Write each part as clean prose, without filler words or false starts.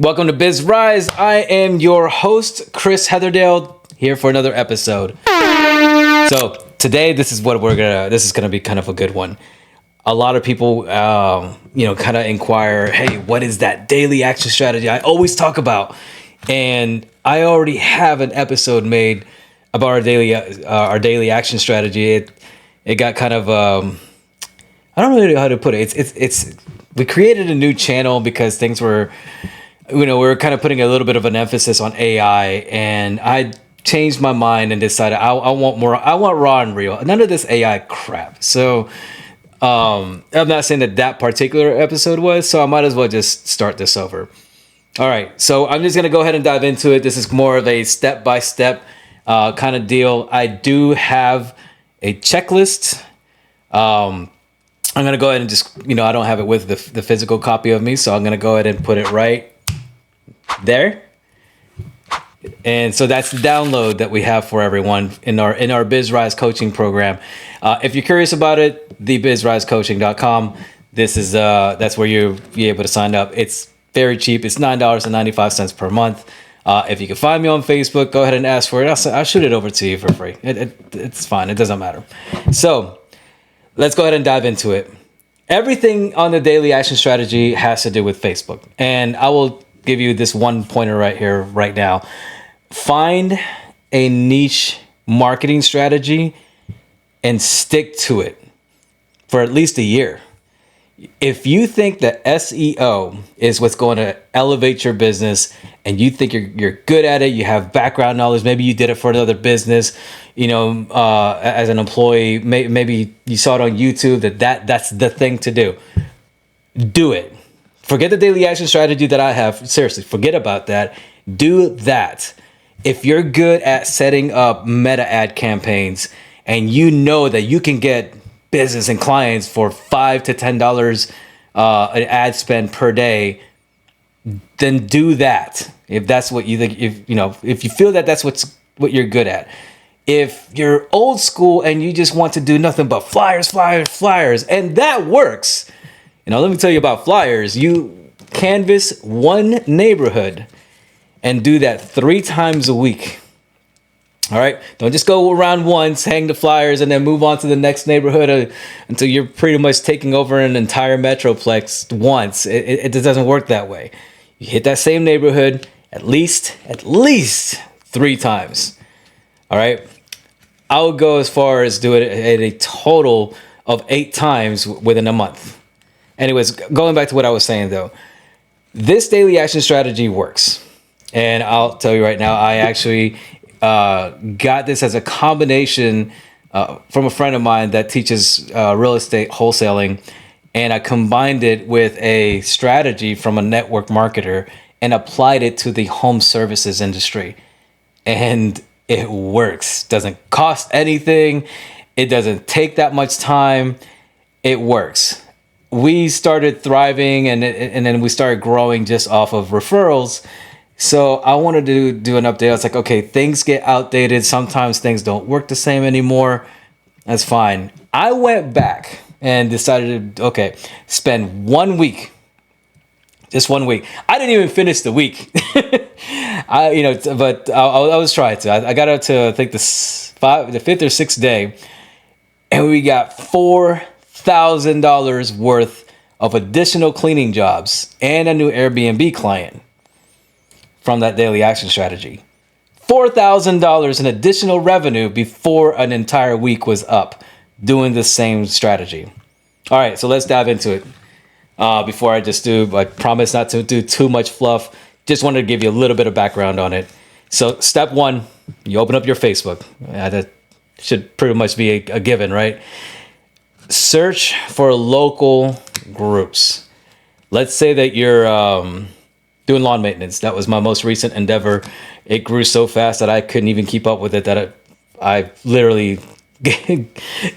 Welcome to BizRise. I am your host, Chris Heatherdale, here for another episode. So today, this is gonna be kind of a good one. A lot of people, kind of inquire, hey, what is that daily action strategy I always talk about? And I already have an episode made about our daily action strategy. It got kind of, I don't really know how to put it. We created a new channel because things were, we were kind of putting a little bit of an emphasis on AI, and I changed my mind and decided I want more. I want raw and real. None of this AI crap. So I'm not saying that particular episode was, so I might as well just start this over. All right, so I'm just gonna go ahead and dive into it. This is more of a step-by-step kind of deal. I do have a checklist. I'm gonna go ahead and just, I don't have it with the physical copy of me, so I'm gonna go ahead and put it right there. And so that's the download that we have for everyone in our BizRise coaching program. If you're curious about it, thebizrisecoaching.com. That's where you'll be able to sign up. It's very cheap. It's $9.95 per month. If you can find me on Facebook, go ahead and ask for it. I'll shoot it over to you for free. It's fine. It doesn't matter. So let's go ahead and dive into it. Everything on the daily action strategy has to do with Facebook. And I will give you this one pointer right here, right now. Find a niche marketing strategy and stick to it for at least a year. If you think that SEO is what's going to elevate your business and you think you're good at it, you have background knowledge, maybe you did it for another business, as an employee, maybe you saw it on YouTube, that's the thing to do. Do it. Forget the daily action strategy that I have. Seriously, forget about that. Do that. If you're good at setting up meta ad campaigns and you know that you can get business and clients for $5 to $10 an ad spend per day, then do that. If that's what you think, if you feel that that's what you're good at. If you're old school and you just want to do nothing but flyers, and that works. Let me tell you about flyers. You canvas one neighborhood and do that 3 times a week. All right. Don't just go around once, hang the flyers, and then move on to the next neighborhood until you're pretty much taking over an entire metroplex once. It doesn't work that way. You hit that same neighborhood at least 3 times. All right. I would go as far as do it at a total of 8 times within a month. Anyways, going back to what I was saying though, this daily action strategy works. And I'll tell you right now, I actually got this as a combination from a friend of mine that teaches real estate wholesaling. And I combined it with a strategy from a network marketer and applied it to the home services industry. And it works. Doesn't cost anything. It doesn't take that much time. It works. We started thriving and then we started growing just off of referrals. So I wanted to do an update. I was like, okay, things get outdated. Sometimes things don't work the same anymore. That's fine. I went back and decided to, spend 1 week. Just 1 week. I didn't even finish the week. I was trying to. I got up to, I think, the 5th or 6th day. And we got $4,000 worth of additional cleaning jobs and a new Airbnb client from that daily action strategy. $4,000 in additional revenue before an entire week was up doing the same strategy. All right, so let's dive into it. Before I promise not to do too much fluff. Just wanted to give you a little bit of background on it. So step 1, you open up your Facebook. That should pretty much be a given, right? Search for local groups. Let's say that you're doing lawn maintenance. That was my most recent endeavor. It grew so fast that I couldn't even keep up with it, that I literally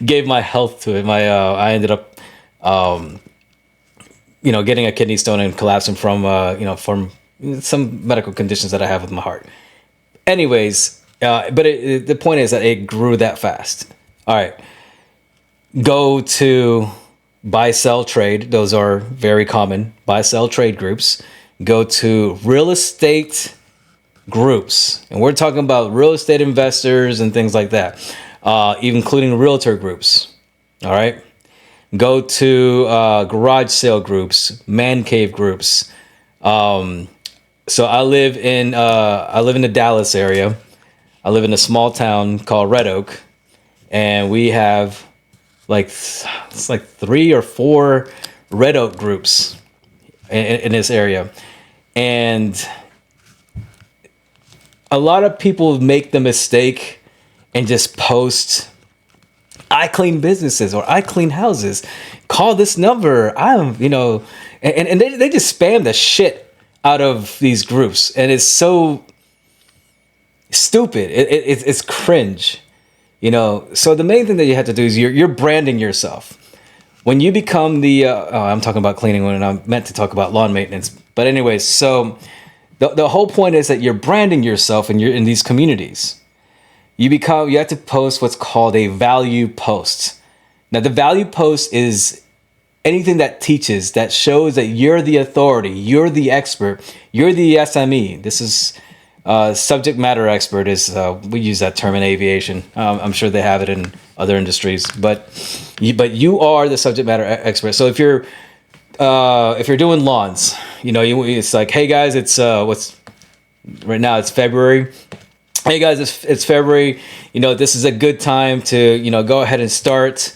gave my health to it. I ended up, getting a kidney stone and collapsing from some medical conditions that I have with my heart. Anyways, but the point is that it grew that fast. All right. Go to buy, sell, trade. Those are very common. Buy, sell, trade groups. go to real estate groups, and we're talking about real estate investors and things like that, even including realtor groups. All right. Go to garage sale groups, man cave groups. So I live in the Dallas area. I live in a small town called Red Oak, and we have it's like 3 or 4 Red Oak groups in this area. And a lot of people make the mistake and just post, I clean businesses or I clean houses. Call this number. And they just spam the shit out of these groups. And it's so stupid. It's cringe. So the main thing that you have to do is you're branding yourself. When you become I'm talking about cleaning when I'm meant to talk about lawn maintenance. But anyways, so the whole point is that you're branding yourself and you're in these communities. You have to post what's called a value post. Now, the value post is anything that teaches, that shows that you're the authority, you're the expert, you're the SME. This is subject matter expert we use that term in aviation. I'm sure they have it in other industries, but you are the subject matter expert. So if you're doing lawns, it's like, hey guys, it's right now it's February. Hey guys, it's February. This is a good time to go ahead and start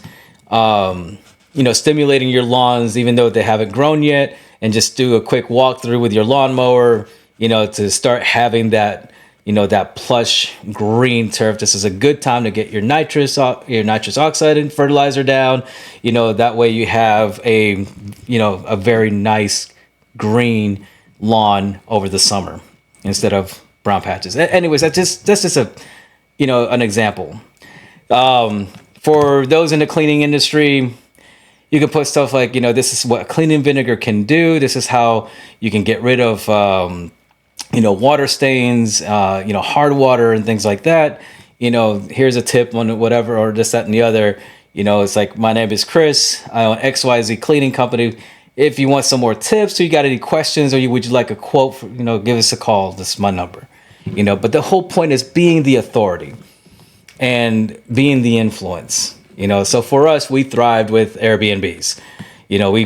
stimulating your lawns, even though they haven't grown yet, and just do a quick walkthrough with your lawnmower, to start having that, that plush green turf. This is a good time to get your nitrous oxide and fertilizer down. That way you have a very nice green lawn over the summer instead of brown patches. Anyways, that's just an example. For those in the cleaning industry, you can put stuff like, this is what cleaning vinegar can do. This is how you can get rid of, water stains, hard water and things like that. Here's a tip on whatever, or this, that, and the other. It's like, my name is Chris. I own XYZ cleaning company. If you want some more tips, or you got any questions, or would you like a quote, give us a call. This is my number. But the whole point is being the authority and being the influence. So for us, we thrived with Airbnbs. We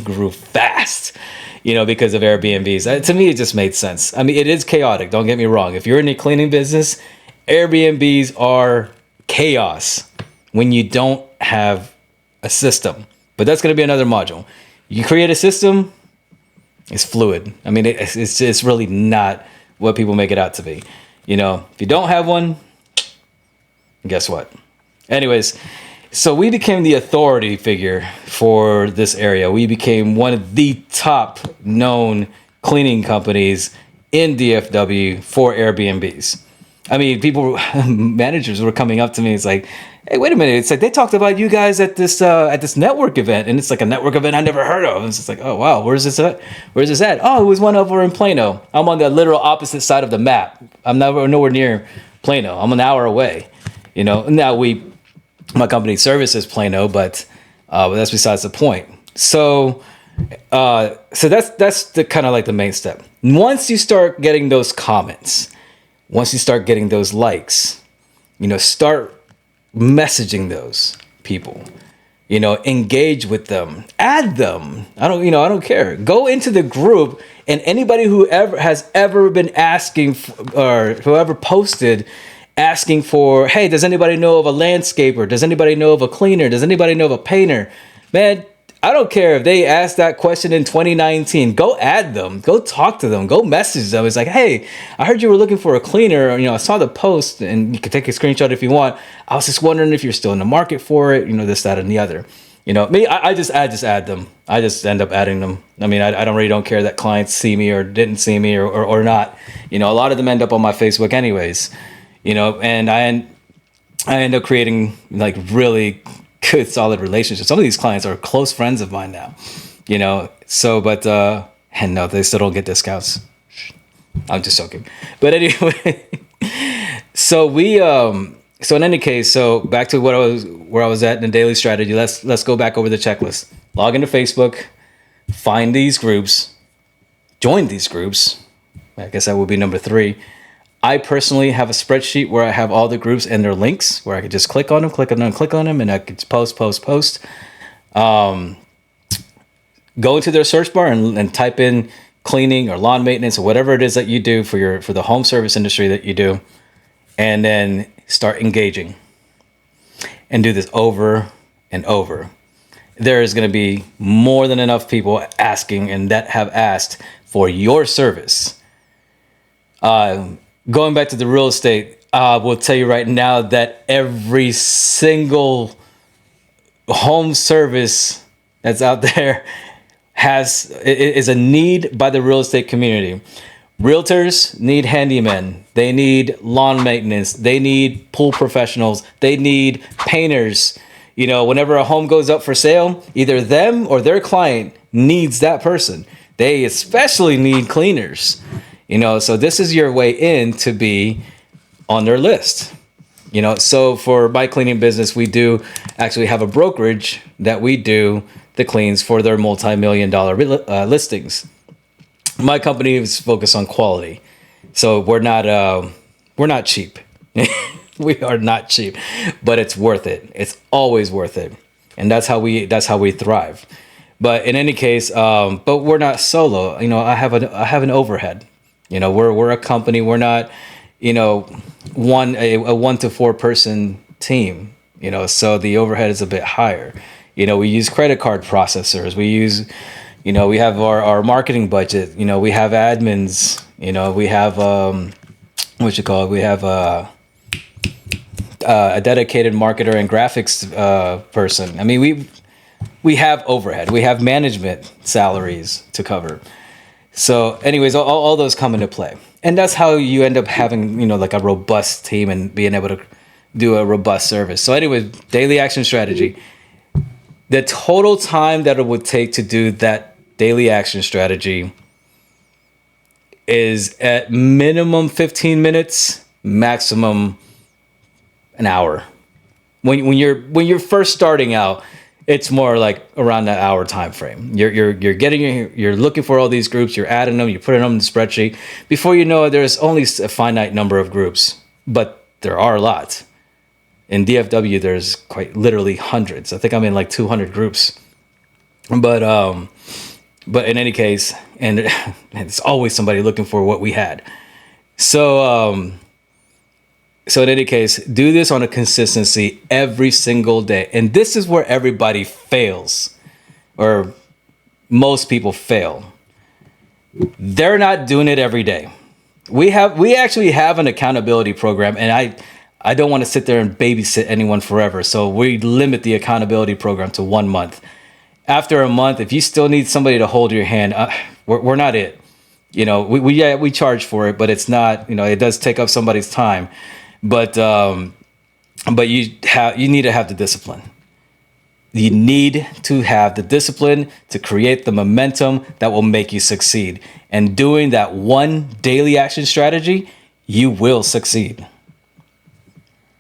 grew fast, because of Airbnbs. To me, it just made sense. I mean, it is chaotic. Don't get me wrong. If you're in the cleaning business, Airbnbs are chaos when you don't have a system. But that's going to be another module. You create a system, it's fluid. I mean, it's really not what people make it out to be. If you don't have one, guess what? Anyways, so we became the authority figure for this area. We became one of the top known cleaning companies in DFW for Airbnbs. I mean, managers were coming up to me. It's like, hey, wait a minute. It's like, they talked about you guys at this network event. And it's like a network event I never heard of. It's just like, oh, wow. Where's this at? Oh, it was one over in Plano. I'm on the literal opposite side of the map. I'm nowhere near Plano. I'm an hour away. Now my company services Plano, but that's besides the point. So that's the kind of like the main step. Once you start getting those comments, once you start getting those likes, start messaging those people, engage with them, add them. I don't care. Go into the group, and anybody who has ever been asking or whoever posted asking for, hey, does anybody know of a landscaper? Does anybody know of a cleaner? Does anybody know of a painter? Man, I don't care if they asked that question in 2019. Go add them. Go talk to them. Go message them. It's like, hey, I heard you were looking for a cleaner. I saw the post, and you can take a screenshot if you want. I was just wondering if you're still in the market for it. This, that, and the other. Me, I just add them. I just end up adding them. I mean, I don't care that clients see me or didn't see me or not. A lot of them end up on my Facebook anyways. And I end up creating like really good, solid relationships. Some of these clients are close friends of mine now, and no, they still don't get discounts. I'm just joking. But anyway, so in any case, so back to where I was at in the daily strategy. Let's go back over the checklist. Log into Facebook, find these groups, join these groups, I guess that would be number 3. I personally have a spreadsheet where I have all the groups and their links where I could just click on them, and I could post. Go into their search bar and type in cleaning or lawn maintenance or whatever it is that you do for the home service industry that you do, and then start engaging and do this over and over. There is going to be more than enough people asking and that have asked for your service. Going back to the real estate, we'll tell you right now that every single home service that's out there is a need by the real estate community. Realtors need handymen. They need lawn maintenance. They need pool professionals. They need painters. You know, whenever a home goes up for sale, either them or their client needs that person. They especially need cleaners. You know, so this is your way in to be on their list. You know, so for my cleaning business, we do actually have a brokerage that we do the cleans for their multi-million-dollar listings. My company is focused on quality, so we're not cheap. We are not cheap, but it's worth it. It's always worth it, and that's how we thrive. But in any case, but we're not solo. You know, I have an overhead. You know, we're a company. We're not, you know, a 1 to 4 person team. You know, so the overhead is a bit higher. You know, we use credit card processors. We use, you know, we have our marketing budget. You know, we have admins. You know, we have we have a dedicated marketer and graphics person. I mean, we have overhead. We have management salaries to cover. So anyways, all those come into play. And that's how you end up having, you know, like a robust team and being able to do a robust service. So anyways, daily action strategy. The total time that it would take to do that daily action strategy is at minimum 15 minutes, maximum an hour. When you're first starting out, it's more like around that hour time frame. You're looking for all these groups, you're adding them, you're putting them in the spreadsheet. Before you know it, there's only a finite number of groups, but there are a lot. In DFW, there's quite literally hundreds. I think I'm in like 200 groups. But in any case, and it's always somebody looking for what we had. So in any case, do this on a consistency every single day. And this is where everybody fails, or most people fail. They're not doing it every day. We actually have an accountability program, and I don't want to sit there and babysit anyone forever. So we limit the accountability program to 1 month. After a month, if you still need somebody to hold your hand, we're not it. You know, we charge for it, but it's not, you know, it does take up somebody's time. But you need to have the discipline. You need to have the discipline to create the momentum that will make you succeed. And doing that one daily action strategy, you will succeed.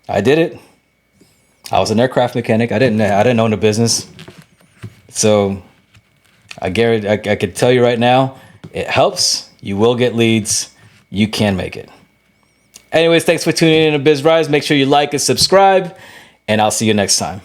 I did it. I was an aircraft mechanic. I didn't own a business. So I guarantee, I could tell you right now, it helps. You will get leads. You can make it. Anyways, thanks for tuning in to BizRise. Make sure you like and subscribe, and I'll see you next time.